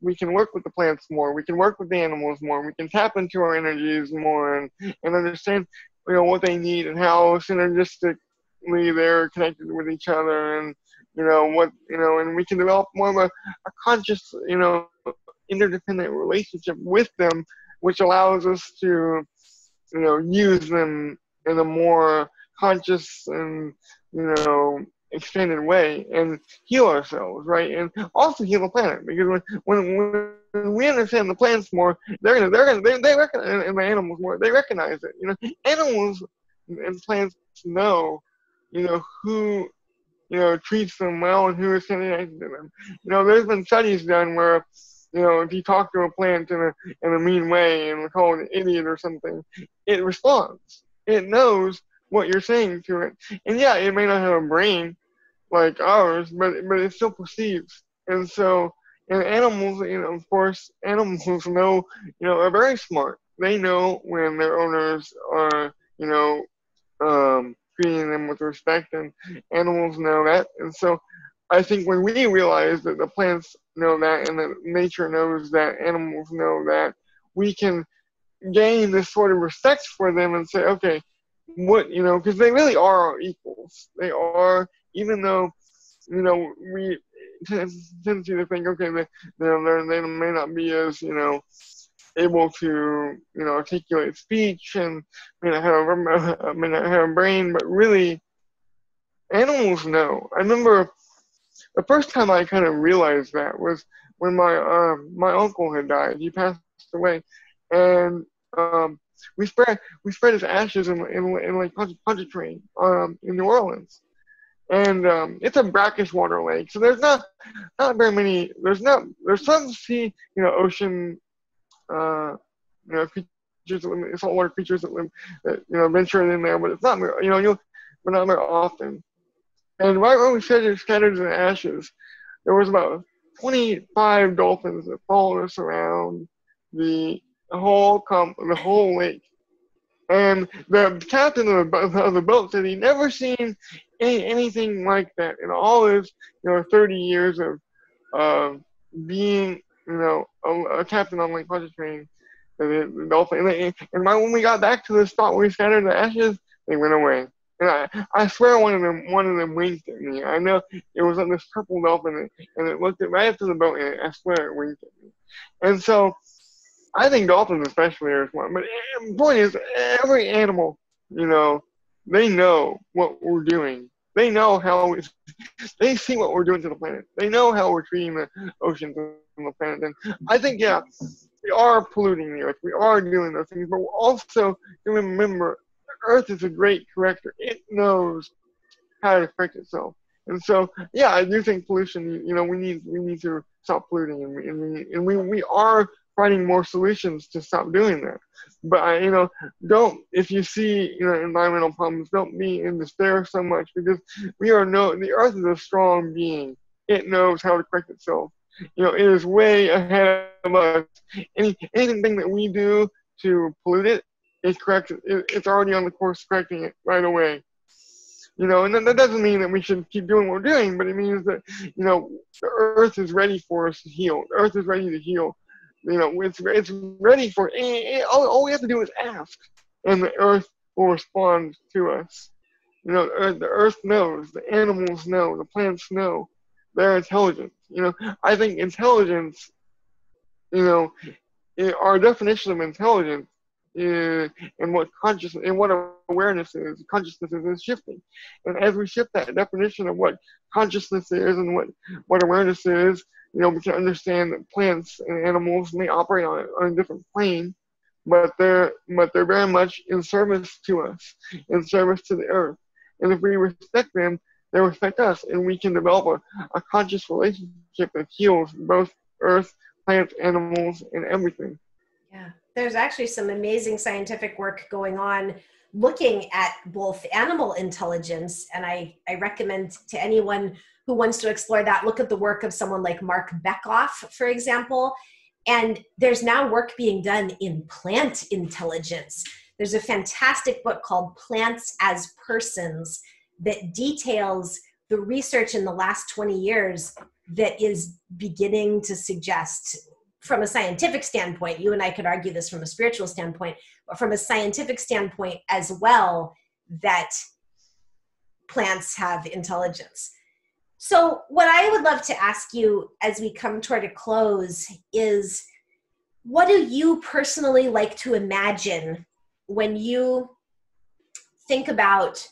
we can work with the plants more, we can work with the animals more, we can tap into our energies more and understand what they need and how synergistically they're connected with each other, and and we can develop more of a conscious interdependent relationship with them, which allows us to use them in a more conscious and expanded way and heal ourselves, right? And also heal the planet, because when we understand the plants more, they recognize, and the animals more, they recognize it. Animals and plants know, who treats them well and who is connected to them. There's been studies done where if you talk to a plant in a mean way and call it an idiot or something, it responds. It knows what you're saying to it. And yeah, it may not have a brain like ours, but it still perceives. And so, and animals, of course, animals know, are very smart. They know when their owners are, treating them with respect, and animals know that. And so I think when we realize that the plants know that and that nature knows that, animals know that, we can gain this sort of respect for them and say, okay, what, because they really are our equals. They are, even though, we tend to think, okay, they may not be as, able to, articulate speech and may not have a brain, but really, animals know. I remember the first time I kind of realized that was when my uncle had died. He passed away, and we spread his ashes in Lake Pontchartrain in New Orleans, and it's a brackish water lake, so there's not very many. There's some sea ocean creatures that live, saltwater creatures that live, that venture in there, but it's not very, but not very often. And right when we scattered the ashes, there was about 25 dolphins that followed us around the whole lake. And the captain of the boat said he'd never seen anything like that in all his 30 years of being a captain on Lake Pontchartrain. The dolphin, and when we got back to the spot where we scattered the ashes, they went away. And I swear one of them winked at me. I know it was on this purple dolphin, and it looked right up to the boat, and I swear it winked at me. And so I think dolphins especially are smart. But the point is, every animal, they know what we're doing. They know how they see what we're doing to the planet. They know how we're treating the oceans and the planet. And I think, yeah, we are polluting the earth. We are doing those things, but we're also going to remember the earth is a great corrector. It knows how to correct itself. And so, yeah, I do think pollution, we need to stop polluting, and we are finding more solutions to stop doing that. But if you see environmental problems, don't be in despair so much, because the earth is a strong being. It knows how to correct itself. It is way ahead of us. Anything that we do to pollute it, it's already on the course of correcting it right away. And that doesn't mean that we should keep doing what we're doing, but it means that the earth is ready for us to heal. The earth is ready to heal. It's ready for all we have to do is ask, and the earth will respond to us. The earth knows, the animals know, the plants know. They're intelligent. I think intelligence, our definition of intelligence and what awareness is, consciousness is shifting. And as we shift that definition of what consciousness is and what awareness is, we can understand that plants and animals may operate on a different plane, but they're very much in service to us, in service to the earth. And if we respect them, they respect us, and we can develop a conscious relationship that heals both earth, plants, animals, and everything. Yeah. There's actually some amazing scientific work going on looking at both animal intelligence, and I recommend to anyone who wants to explore that, look at the work of someone like Mark Bekoff, for example. And there's now work being done in plant intelligence. There's a fantastic book called Plants as Persons that details the research in the last 20 years that is beginning to suggest, from a scientific standpoint, you and I could argue this from a spiritual standpoint, but from a scientific standpoint as well, that plants have intelligence. So what I would love to ask you as we come toward a close is, what do you personally like to imagine when you think about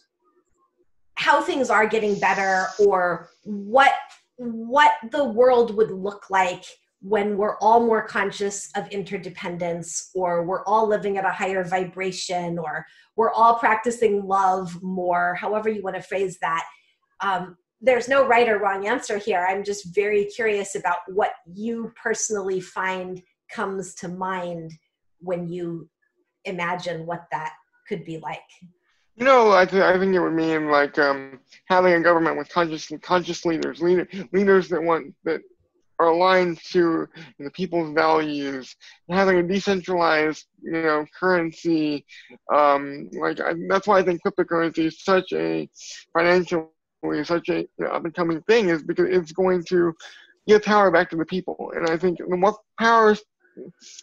how things are getting better, or what the world would look like when we're all more conscious of interdependence, or we're all living at a higher vibration, or we're all practicing love more, however you want to phrase that. There's no right or wrong answer here. I'm just very curious about what you personally find comes to mind when you imagine what that could be like. You know, I think it would mean like having a government with conscious leaders that are aligned to the people's values, and having a decentralized, currency. That's why I think cryptocurrency is such a up and coming thing, is because it's going to give power back to the people. And I think the more power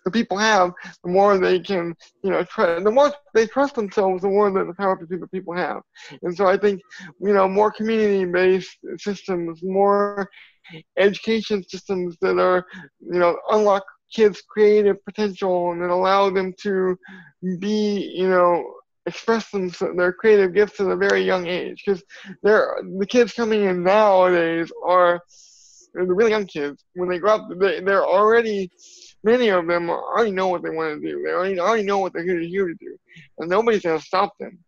the people have, the more they can, the more they trust themselves, the more the power the people have. And so I think, more community-based systems, more education systems that are, unlock kids' creative potential and that allow them to be, express their creative gifts at a very young age. Because the kids coming in nowadays are the really young kids. When they grow up, they're already, many of them already know what they want to do. They already know what they're here to do, and nobody's going to stop them.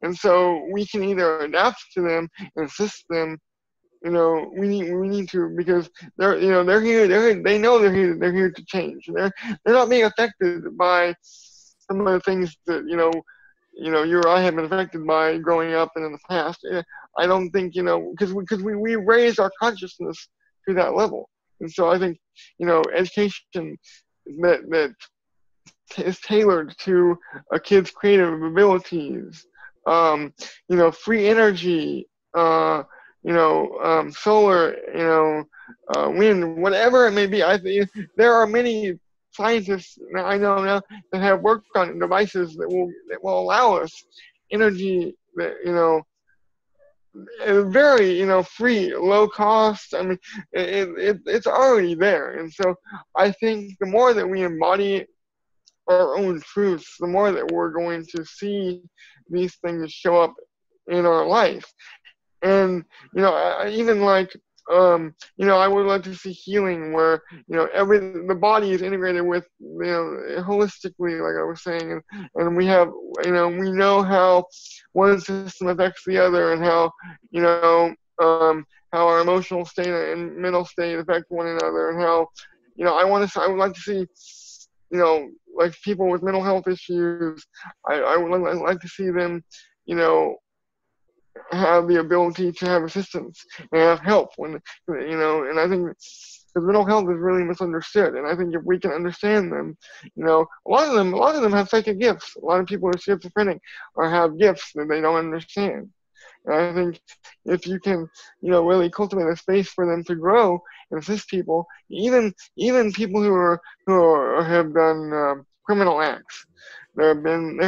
And so we can either adapt to them and assist them. We need to, because they're here. They know they're here to change. They're not being affected by some of the things that you or I have been affected by growing up and in the past. I don't think, because we raised our consciousness to that level. And so I think, education that is tailored to a kid's creative abilities, free energy, solar, wind, whatever it may be. I think there are many scientists I know now that have worked on devices that will allow us energy that, very, free, low cost. I mean, it's already there. And so I think the more that we embody our own truths, the more that we're going to see these things show up in our life. And, even like, I would like to see healing where, the body is integrated with, holistically, like I was saying, and we have, we know how one system affects the other, and how, how our emotional state and mental state affect one another, and how, I would like to see, like people with mental health issues, I would like to see them, have the ability to have assistance and have help when, and I think because mental health is really misunderstood. And I think if we can understand them, a lot of them have psychic gifts. A lot of people are schizophrenic or have gifts that they don't understand. And I think if you can, really cultivate a space for them to grow and assist people, even people who have done criminal acts. There have been.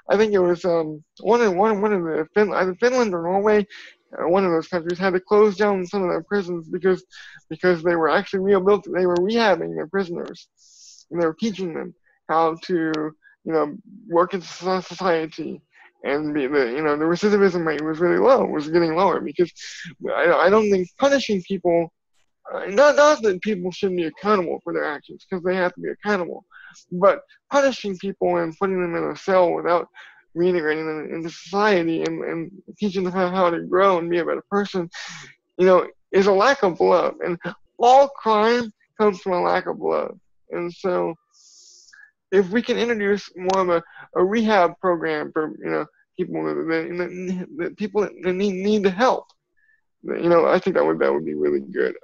I think it was one of the Finland or Norway, one of those countries had to close down some of their prisons because they were actually rehabilitating. They were rehabbing their prisoners, and they were teaching them how to work in society. And the recidivism rate was really low. Was getting lower because I don't think punishing people. Not that people shouldn't be accountable for their actions, because they have to be accountable, but punishing people and putting them in a cell without reintegrating them into society and teaching them how to grow and be a better person, is a lack of love. And all crime comes from a lack of love. And so if we can introduce more of a rehab program for, people that people that need the help, I think that would be really good.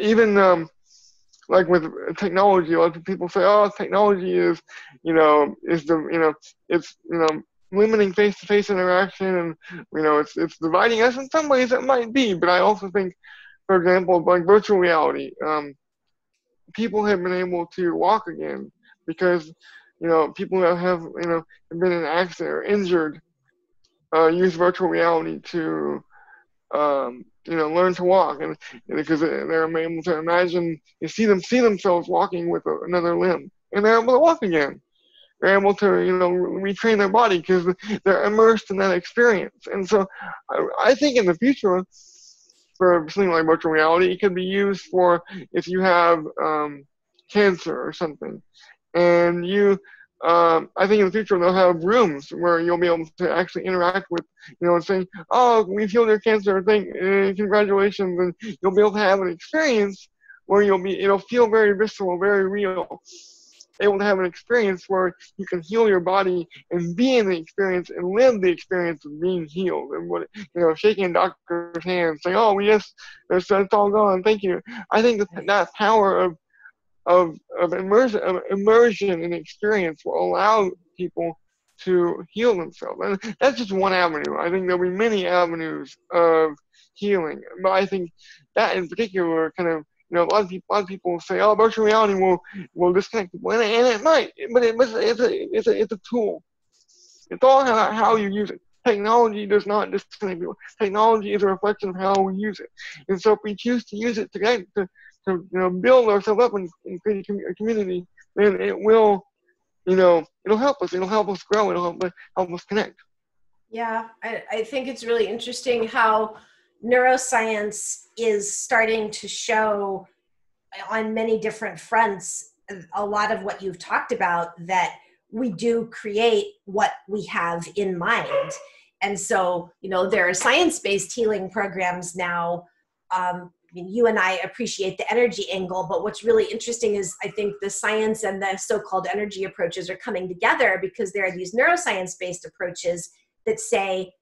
Even like with technology, a lot of people say, oh, technology is it's limiting face-to-face interaction, and it's dividing us. In some ways it might be, but I also think, for example, like virtual reality, people have been able to walk again because people that have been in an accident or injured use virtual reality to learn to walk, and because they're able to imagine, see themselves walking with another limb, and they're able to walk again. They're able to retrain their body because they're immersed in that experience. And so I think in the future, for something like virtual reality, it could be used for if you have cancer or something, and I think in the future they'll have rooms where you'll be able to actually interact with, and saying, oh, we've healed your cancer, congratulations, and you'll be able to have an experience where it'll feel very visceral, very real, able to have an experience where you can heal your body and be in the experience and live the experience of being healed, and shaking a doctor's hand, saying, oh, yes, it's all gone, thank you. I think that power of immersion and experience will allow people to heal themselves. And that's just one avenue. I think there'll be many avenues of healing, but I think that in particular kind of, a lot of people say, oh, virtual reality will disconnect people, and it might, but it's a tool. It's all how you use it. Technology does not disconnect people. Technology is a reflection of how we use it. And so if we choose to use it to build ourselves up and create a community, then it will, it'll help us. It'll help us grow. It'll help us connect. Yeah, I think it's really interesting how neuroscience is starting to show on many different fronts a lot of what you've talked about, that we do create what we have in mind. And so, there are science-based healing programs now. You and I appreciate the energy angle, but what's really interesting is I think the science and the so-called energy approaches are coming together, because there are these neuroscience-based approaches that say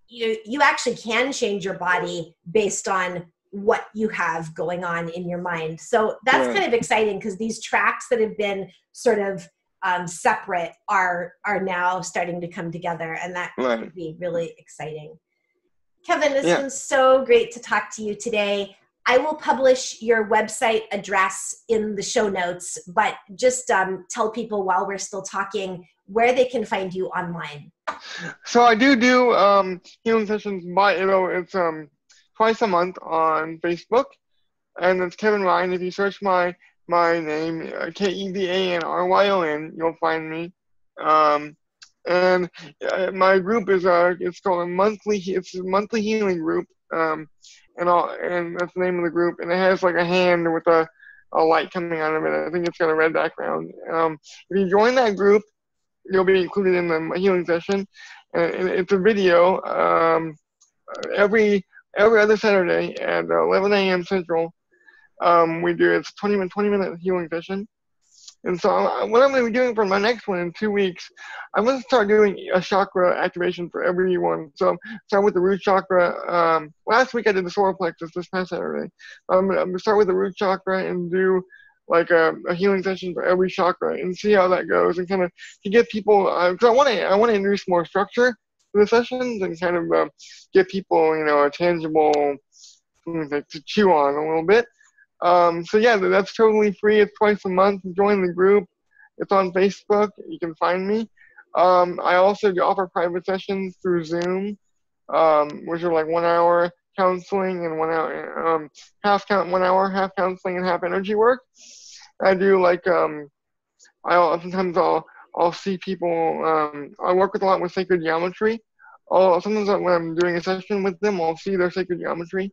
you actually can change your body based on what you have going on in your mind. So that's kind of exciting, because these tracks that have been sort of separate are now starting to come together, and that could be really exciting. Kevan, this has been so great to talk to you today. I will publish your website address in the show notes, but just tell people while we're still talking where they can find you online. So I do healing sessions it's twice a month on Facebook, and it's Kevan Ryon. If you search my name, KevanRyon, you'll find me. And my group is it's called a monthly healing group. And that's the name of the group, and it has like a hand with a light coming out of it. I think it's got a red background. If you join that group, you'll be included in the healing session, and it's a video every other Saturday at 11 a.m. Central. It's a 20-minute healing session. And so what I'm going to be doing for my next one in 2 weeks, I'm going to start doing a chakra activation for everyone. So start with the root chakra. Last week I did the solar plexus this past Saturday. I'm going to start with the root chakra and do like a healing session for every chakra and see how that goes, and kind of to get people, because I want to introduce more structure to the sessions and kind of give people, a tangible thing to chew on a little bit. So yeah, that's totally free. It's twice a month. Join the group. It's on Facebook. You can find me. I also offer private sessions through Zoom, which are like 1 hour counseling and 1 hour, half counseling and half energy work. I do sometimes I'll see people. I work a lot with sacred geometry. Sometimes when I'm doing a session with them, I'll see their sacred geometry.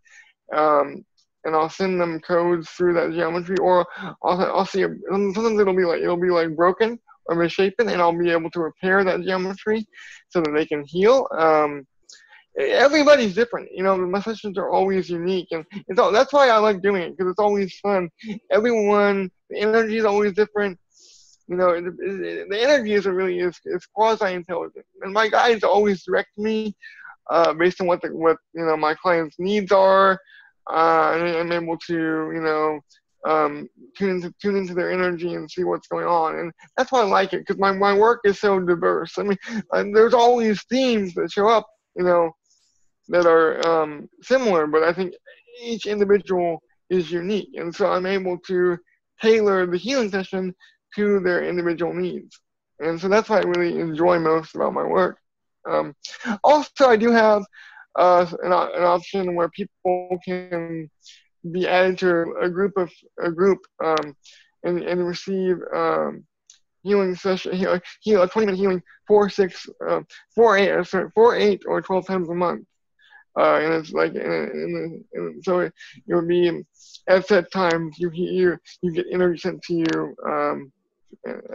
And I'll send them codes through that geometry, or I'll see. Sometimes it'll be like broken or misshapen, and I'll be able to repair that geometry so that they can heal. Everybody's different, my sessions are always unique, and that's why I like doing it, because it's always fun. The energy is always different. the energy is quasi-intelligent. And my guides always direct me based on what my clients' needs are, and I'm able to tune into their energy and see what's going on. And that's why I like it, because my work is so diverse. I mean, there's always themes that show up, that are similar, but I think each individual is unique, and so I'm able to tailor the healing session to their individual needs. And so that's what I really enjoy most about my work. Also, I do have an option where people can be added to a group and receive healing session, a 20-minute healing 4, 8, or 12 times a month. And it's like, so it would be at set times you get energy sent to you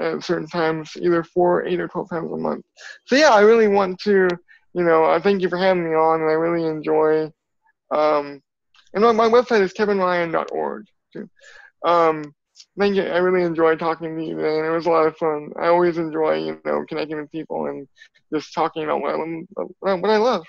at certain times, either 4, 8, or 12 times a month. So yeah, I really want to, I thank you for having me on, and I really enjoy. And my website is kevanryon.org too. Thank you. I really enjoyed talking to you today, and it was a lot of fun. I always enjoy, connecting with people and just talking about what I love.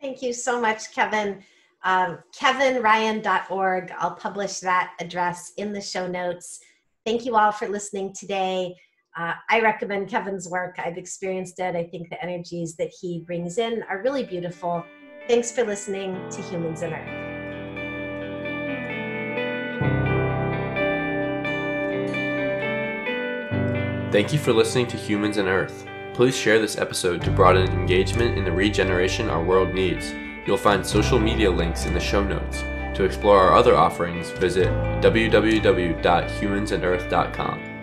Thank you so much, Kevan. kevanryon.org. I'll publish that address in the show notes. Thank you all for listening today. I recommend Kevan's work. I've experienced it. I think the energies that he brings in are really beautiful. Thanks for listening to Humans and Earth. Thank you for listening to Humans and Earth. Please share this episode to broaden engagement in the regeneration our world needs. You'll find social media links in the show notes. To explore our other offerings, visit www.humansandearth.com.